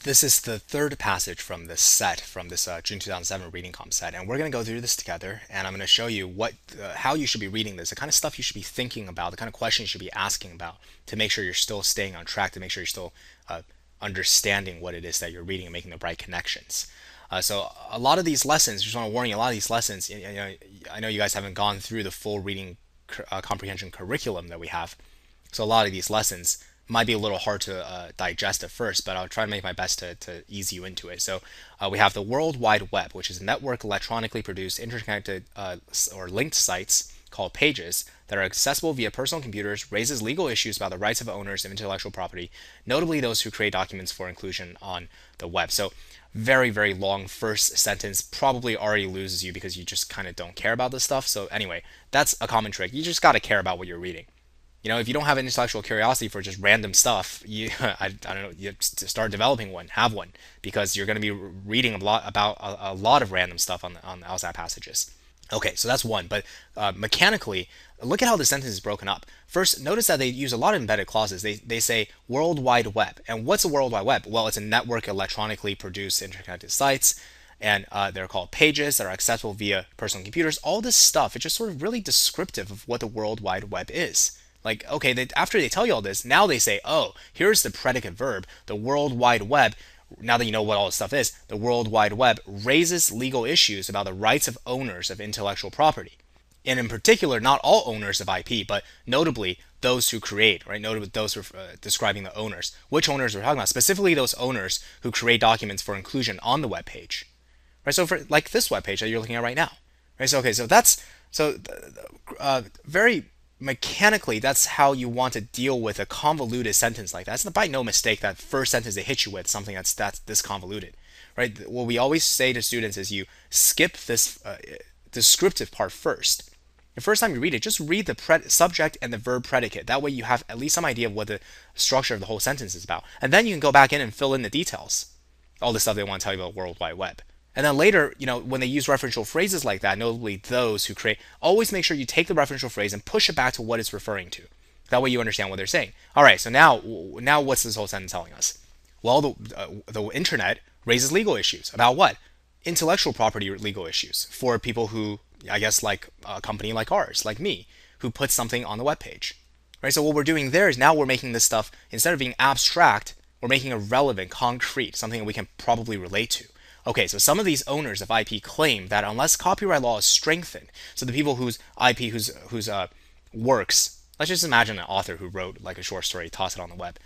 This is the third passage from this set, from this June 2007 reading comp set, and we're going to go through this together, and I'm going to show you how you should be reading this, the kind of stuff you should be thinking about, the kind of questions you should be asking about to make sure you're still staying on track, to make sure you're still understanding what it is that you're reading and making the right connections. So a lot of these lessons, just want to warn you, a lot of these lessons, I know you guys haven't gone through the full reading comprehension curriculum that we have, so a lot of these lessons might be a little hard to digest at first, but I'll try to make my best to ease you into it. So we have the World Wide Web, which is a network electronically produced, interconnected, or linked sites called pages that are accessible via personal computers, raises legal issues about the rights of owners of intellectual property, notably those who create documents for inclusion on the web. So very, very long first sentence, probably already loses you because you just kind of don't care about this stuff. So anyway, that's a common trick. You just got to care about what you're reading. If you don't have an intellectual curiosity for just random stuff, I don't know, you start developing one, have one, because you're going to be reading a lot about a lot of random stuff on the LSAT passages. Okay, so that's one, but mechanically, look at how the sentence is broken up. First, notice that they use a lot of embedded clauses. They say World Wide Web. And what's a World Wide Web? Well, it's a network of electronically produced interconnected sites, and they're called pages that are accessible via personal computers. All this stuff, it's just sort of really descriptive of what the World Wide Web is. Like, okay, after they tell you all this, now they say, oh, here's the predicate verb, the World Wide Web. Now that you know what all this stuff is, the World Wide Web raises legal issues about the rights of owners of intellectual property. And in particular, not all owners of IP, but notably those who create, right? Notably those who are describing the owners. Which owners we're talking about? Specifically those owners who create documents for inclusion on the web page. Right? So for like this web page that you're looking at right now. Right? So okay, so that's very mechanically, that's how you want to deal with a convoluted sentence like that. It's by no mistake that first sentence they hit you with something that's this convoluted, right? What we always say to students is you skip this descriptive part first. The first time you read it, just read the subject and the verb predicate. That way you have at least some idea of what the structure of the whole sentence is about. And then you can go back in and fill in the details. All the stuff they want to tell you about World Wide Web. And then later, when they use referential phrases like that, notably those who create, always make sure you take the referential phrase and push it back to what it's referring to. That way you understand what they're saying. All right, so now what's this whole sentence telling us? Well, the internet raises legal issues. About what? Intellectual property legal issues for people who, I guess, like a company like ours, like me, who puts something on the web page. Right? So what we're doing there is now we're making this stuff, instead of being abstract, we're making it relevant, concrete, something that we can probably relate to. Okay, so some of these owners of IP claim that unless copyright law is strengthened, so the people whose IP, whose works, let's just imagine an author who wrote like a short story, toss it on the web,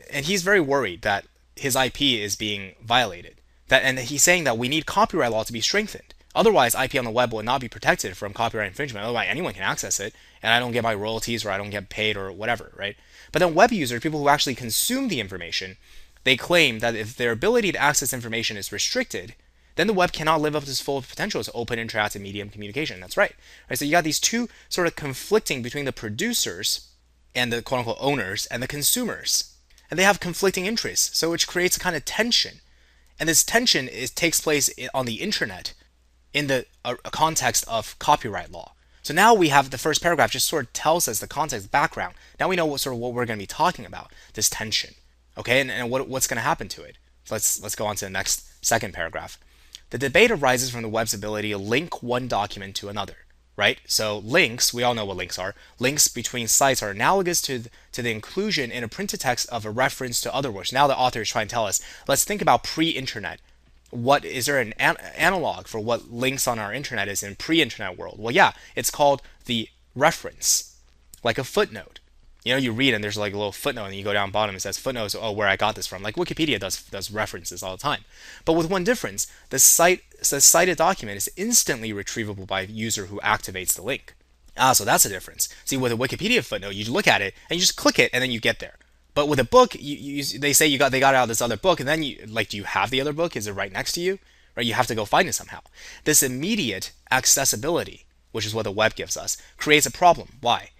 and he's very worried that his IP is being violated. And he's saying that we need copyright law to be strengthened. Otherwise, IP on the web will not be protected from copyright infringement. Otherwise, anyone can access it, and I don't get my royalties or I don't get paid or whatever, right? But then web users, people who actually consume the information, they claim that if their ability to access information is restricted, then the web cannot live up to its full potential as open, interactive medium communication. That's right. So you got these two sort of conflicting between the producers and the quote-unquote owners and the consumers. And they have conflicting interests, so which creates a kind of tension. And this tension takes place on the internet in the context of copyright law. So now we have the first paragraph just sort of tells us the context, background. Now we know what we're going to be talking about, this tension. Okay, and what's going to happen to it? So let's go on to the next second paragraph. The debate arises from the web's ability to link one document to another, right? So links, we all know what links are. Links between sites are analogous to the inclusion in a printed text of a reference to other works. Now the author is trying to tell us, let's think about pre-internet. What is there an analog for what links on our internet is in pre-internet world? Well, yeah, it's called the reference, like a footnote. You read and there's like a little footnote and you go down bottom, it says footnotes, oh, where I got this from. Like Wikipedia does references all the time. But with one difference, the cited document is instantly retrievable by a user who activates the link. So that's a difference. See, with a Wikipedia footnote, you look at it and you just click it and then you get there. But with a book, they say they got out of this other book, and then do you have the other book? Is it right next to you? Right? You have to go find it somehow. This immediate accessibility, which is what the web gives us, creates a problem. Why?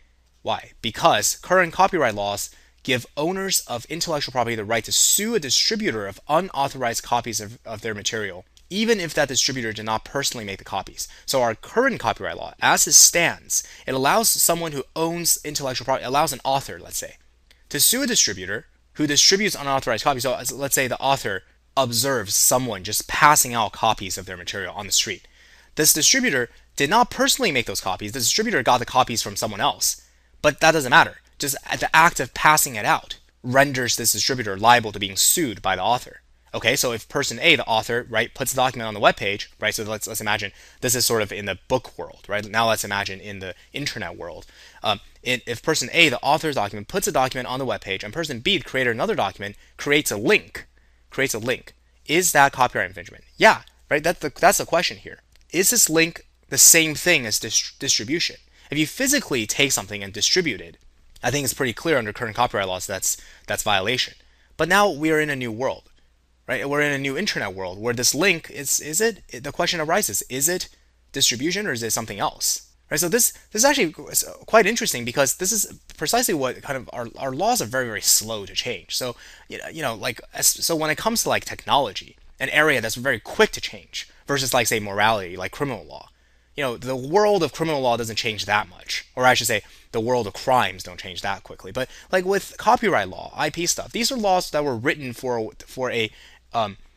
Because current copyright laws give owners of intellectual property the right to sue a distributor of unauthorized copies of their material, even if that distributor did not personally make the copies. So our current copyright law, as it stands, it allows someone who owns intellectual property, allows an author, let's say, to sue a distributor who distributes unauthorized copies. So let's say the author observes someone just passing out copies of their material on the street. This distributor did not personally make those copies. The distributor got the copies from someone else. But that doesn't matter. Just the act of passing it out renders this distributor liable to being sued by the author. Okay, so if person A, the author, right, puts the document on the web page, right? So let's imagine this is sort of in the book world, right? Now let's imagine in the internet world. If person A, the author's document, puts a document on the web page, and person B, the creator of another document, creates a link, is that copyright infringement? Yeah, right. That's the question here. Is this link the same thing as distribution? If you physically take something and distribute it, I think it's pretty clear under current copyright laws that's violation. But now we are in a new world, right? We're in a new internet world where this link the question arises, is it distribution or is it something else? Right? So this is actually quite interesting because this is precisely what kind of our laws are very, very slow to change. So so when it comes to like technology, an area that's very quick to change versus like say morality, like criminal law, the world of criminal law doesn't change that much, or I should say the world of crimes don't change that quickly. But like with copyright law, IP stuff, these are laws that were written for a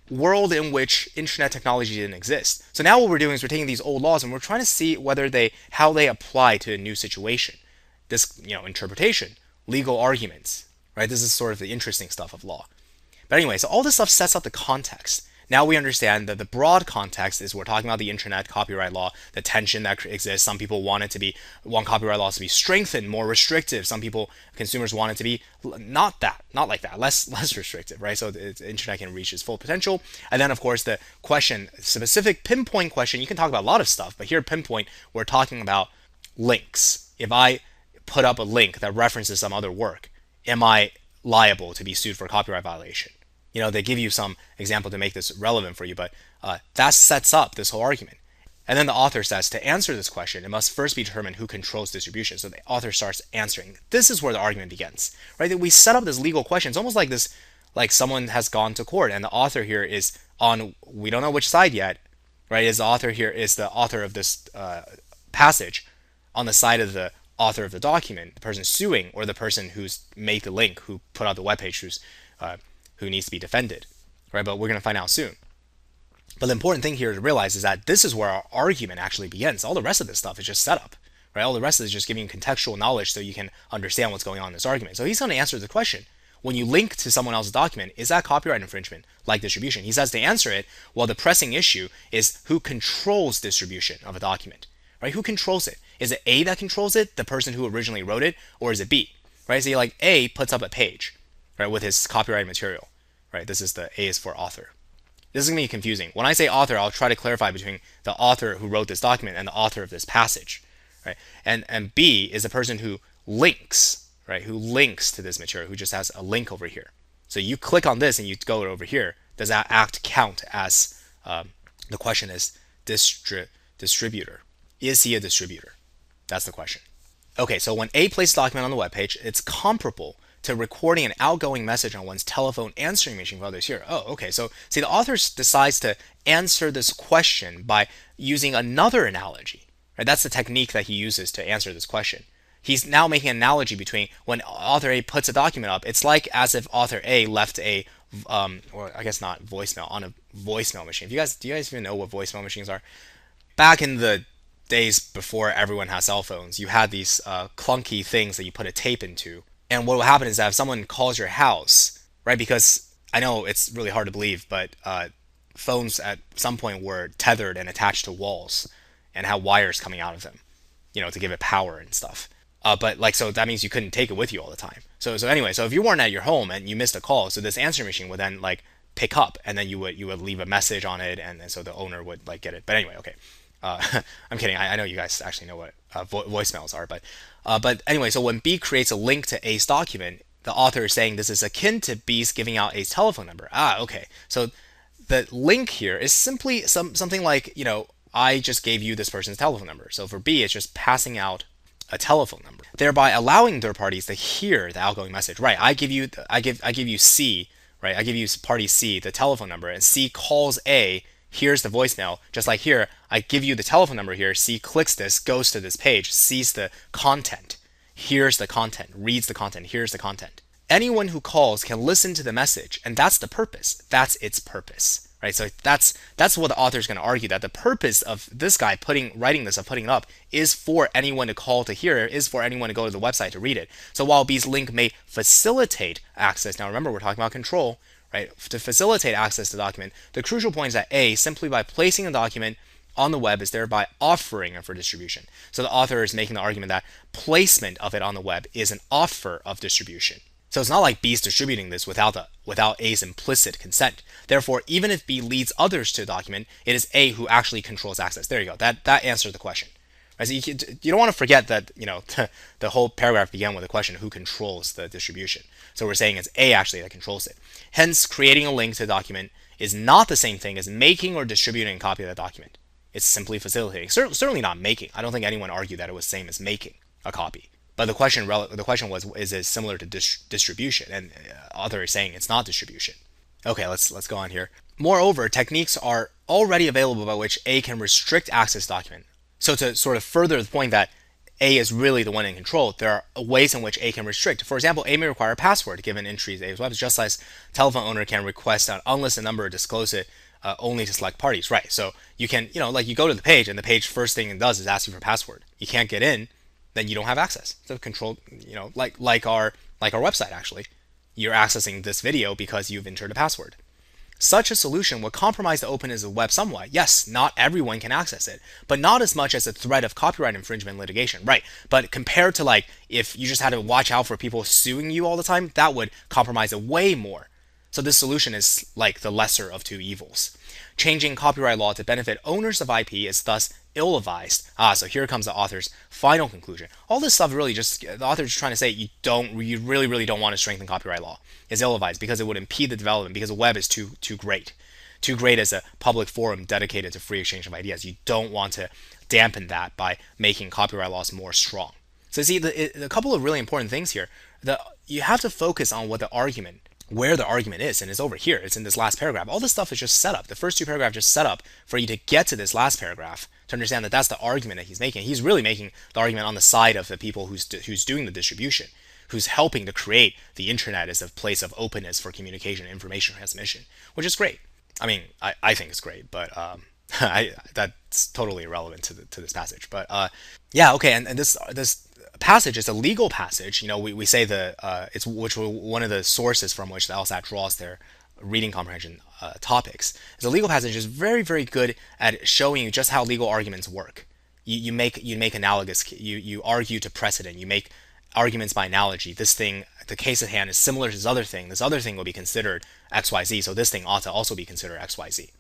world in which internet technology didn't exist. So now what we're doing is we're taking these old laws and we're trying to see how they apply to a new situation. This, interpretation, legal arguments, right? This is sort of the interesting stuff of law. But anyway, so all this stuff sets up the context. Now we understand that the broad context is we're talking about the internet, copyright law, the tension that exists. Some people want copyright laws to be strengthened, more restrictive. Some people, consumers, want it to be not like that, less restrictive, right? So the internet can reach its full potential. And then of course the question, specific pinpoint question, you can talk about a lot of stuff, but here pinpoint, we're talking about links. If I put up a link that references some other work, am I liable to be sued for copyright violation? They give you some example to make this relevant for you, but that sets up this whole argument. And then the author says, to answer this question, it must first be determined who controls distribution. So the author starts answering. This is where the argument begins, right? That we set up this legal question. It's almost like this, like someone has gone to court, and the author here is on, we don't know which side yet, right? Is the author of this passage on the side of the author of the document, the person suing, or the person who's made the link, who put out the webpage, who needs to be defended, right? But we're going to find out soon. But the important thing here to realize is that this is where our argument actually begins. All the rest of this stuff is just setup, right? All the rest is just giving you contextual knowledge so you can understand what's going on in this argument. So he's going to answer the question. When you link to someone else's document, is that copyright infringement like distribution? He says to answer it, well, the pressing issue is who controls distribution of a document, right? Who controls it? Is it A that controls it, the person who originally wrote it, or is it B, right? So like A puts up a page, right, with his copyrighted material, right? This is the A is for author. This is going to be confusing. When I say author, I'll try to clarify between the author who wrote this document and the author of this passage, right? And B is the person who links, right? Who links to this material, who just has a link over here. So you click on this and you go over here. Does that act count as, the question is, distributor? Is he a distributor? That's the question. Okay, so when A places a document on the web page, it's comparable to recording an outgoing message on one's telephone answering machine for others here. Oh, okay. So see, the author decides to answer this question by using another analogy. Right? That's the technique that he uses to answer this question. He's now making an analogy between when author A puts a document up, it's like as if author A left a, or I guess not voicemail, on a voicemail machine. Do you guys even know what voicemail machines are? Back in the days before everyone had cell phones, you had these clunky things that you put a tape into. And what will happen is that if someone calls your house, right, because I know it's really hard to believe, but phones at some point were tethered and attached to walls and had wires coming out of them, to give it power and stuff. But so that means you couldn't take it with you all the time. So anyway, so if you weren't at your home and you missed a call, so this answering machine would then pick up, and then you would leave a message on it, and so the owner would get it. But anyway, okay. I'm kidding. I know you guys actually know what voicemails are, but anyway, so when B creates a link to A's document, the author is saying this is akin to B's giving out A's telephone number. Okay. So the link here is simply something like, I just gave you this person's telephone number. So for B, it's just passing out a telephone number, thereby allowing third parties to hear the outgoing message. Right. I give you C, right? I give you party C the telephone number, and C calls A. Here's the voicemail. Just like here, I give you the telephone number here. C clicks this, goes to this page, sees the content, hears the content, reads the content, hears the content. anyone who calls can listen to the message, and that's the purpose. That's its purpose, right? So that's what the author is going to argue, that the purpose of this guy writing this, of putting it up, is for anyone to call to hear it, is for anyone to go to the website to read it. So while B's link may facilitate access, now remember we're talking about control, right? To facilitate access to the document, the crucial point is that A, simply by placing the document on the web, is thereby offering it for distribution. So the author is making the argument that placement of it on the web is an offer of distribution. So it's not like B's distributing this without A's implicit consent. Therefore, even if B leads others to the document, it is A who actually controls access. There you go. That answered the question. Right? So you don't want to forget that the whole paragraph began with a question: who controls the distribution? So we're saying it's A actually that controls it. Hence, creating a link to the document is not the same thing as making or distributing a copy of the document. It's simply facilitating. Certainly not making. I don't think anyone argued that it was the same as making a copy. But the question was, is it similar to distribution? And author is saying it's not distribution. Okay, let's go on here. Moreover, techniques are already available by which A can restrict access to document. So to sort of further the point that A is really the one in control, there are ways in which A can restrict. For example, A may require a password given entries A's web, just as telephone owner can request an unlisted number or disclose it only to select parties. Right. So you can, like you go to the page, and the page first thing it does is ask you for a password. You can't get in, then you don't have access. So control, like our website actually. You're accessing this video because you've entered a password. Such a solution would compromise the openness of the web somewhat. Yes, not everyone can access it, but not as much as the threat of copyright infringement litigation. Right. But compared to if you just had to watch out for people suing you all the time, that would compromise it way more. So this solution is like the lesser of two evils. Changing copyright law to benefit owners of IP is thus ill-advised. So here comes the author's final conclusion. All this stuff really the author's trying to say you really don't want to strengthen copyright law. It's ill-advised because it would impede the development, because the web is too great. Too great as a public forum dedicated to free exchange of ideas. You don't want to dampen that by making copyright laws more strong. So see, a couple of really important things here. You have to focus on where the argument is, and it's over here. It's in this last paragraph. All this stuff is just set up. The first two paragraphs just set up for you to get to this last paragraph to understand that that's the argument that he's making. He's really making the argument on the side of the people who's doing the distribution, who's helping to create the internet as a place of openness for communication and information transmission, which is great. I mean, I think it's great, but that's totally irrelevant to this passage. But yeah, okay, and this passage is a legal passage. We say it's one of the sources from which the LSAT draws their reading comprehension topics. It's a legal passage is very, very good at showing you just how legal arguments work. You make analogous. You argue to precedent. You make arguments by analogy. This thing, the case at hand, is similar to this other thing. This other thing will be considered XYZ, so this thing ought to also be considered XYZ.